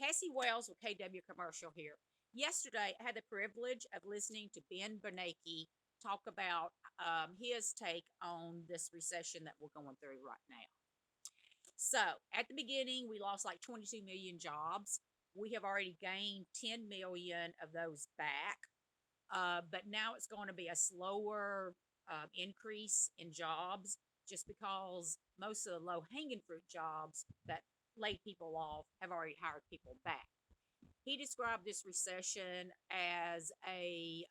Cassie Wells with KW Commercial here. Yesterday, I had the privilege of listening to Ben Bernanke talk about his take on this recession that we're going through right now. So, at the beginning, we lost like 22 million jobs. We have already gained 10 million of those back, but now it's going to be a slower increase in jobs just because most of the low hanging fruit jobs that laid people off have already hired people back. He described this recession as a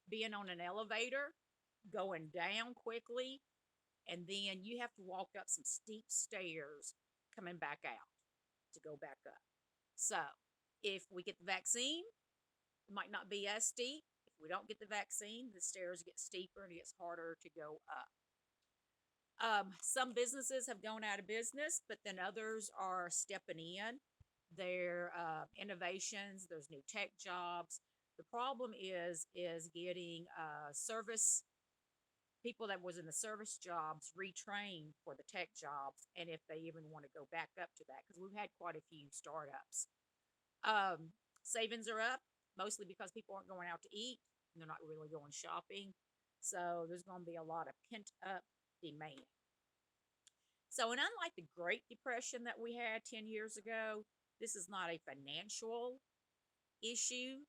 being on an elevator, going down quickly, and then you have to walk up some steep stairs coming back out to go back up. So, if we get the vaccine, it might not be as steep. If we don't get the vaccine, the stairs get steeper and it gets harder to go up. Some businesses have gone out of business, but then others are stepping in. Their innovations. There's new tech jobs. The problem is getting service people that was in the service jobs retrained for the tech jobs, and if they even want to go back up to that, because we've had quite a few startups. Um, Savings are up mostly because people aren't going out to eat and they're not really going shopping. So there's going to be a lot of pent up demand. So, and unlike the Great Depression that we had 10 years ago, this is not a financial issue.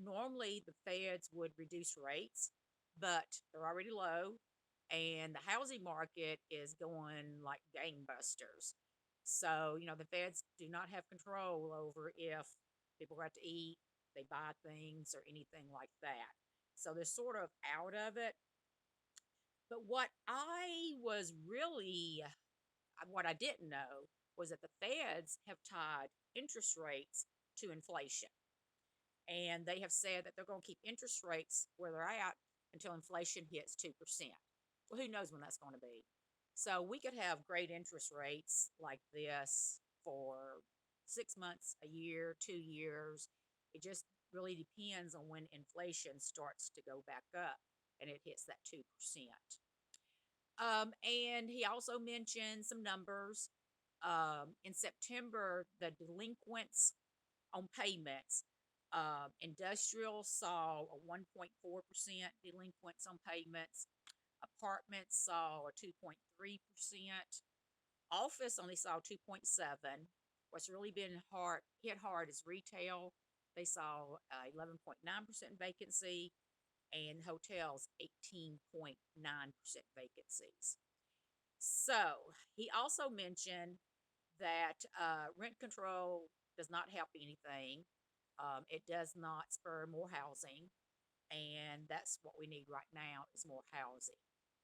Normally, the feds would reduce rates, but they're already low, and the housing market is going like gangbusters. So, the feds do not have control over if people go out to eat, they buy things, or anything like that. So they're sort of out of it. But what I didn't know was that the feds have tied interest rates to inflation. And they have said that they're going to keep interest rates where they're at until inflation hits 2%. Well, who knows when that's going to be? So we could have great interest rates like this for 6 months, a year, 2 years. It just really depends on when inflation starts to go back up and it hits that 2%. And he also mentioned some numbers. In September, the delinquents on payments, industrial saw a 1.4% delinquents on payments. Apartments saw a 2.3%. Office only saw 2.7. What's really been hit hard is retail. They saw 11.9% vacancy, and hotels 18.9% vacancies. So he also mentioned that rent control does not help anything. It does not spur more housing, and that's what we need right now is more housing.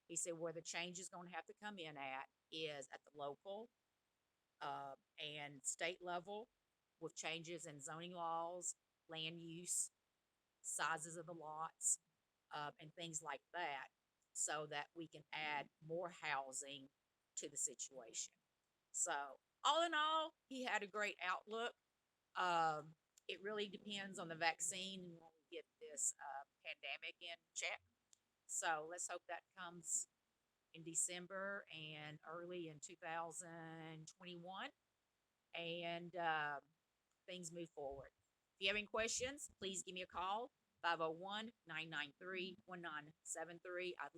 He said where the change is going to have to come in at is at the local and state level with changes in zoning laws, land use, sizes of the lots, and things like that, so that we can add more housing to the situation. So, all in all, he had a great outlook. Um, it really depends on the vaccine and when we get this pandemic in check. So, let's hope that comes in December and early in 2021, and things move forward. If you have any questions, please give me a call, 501-993-1973. I'd love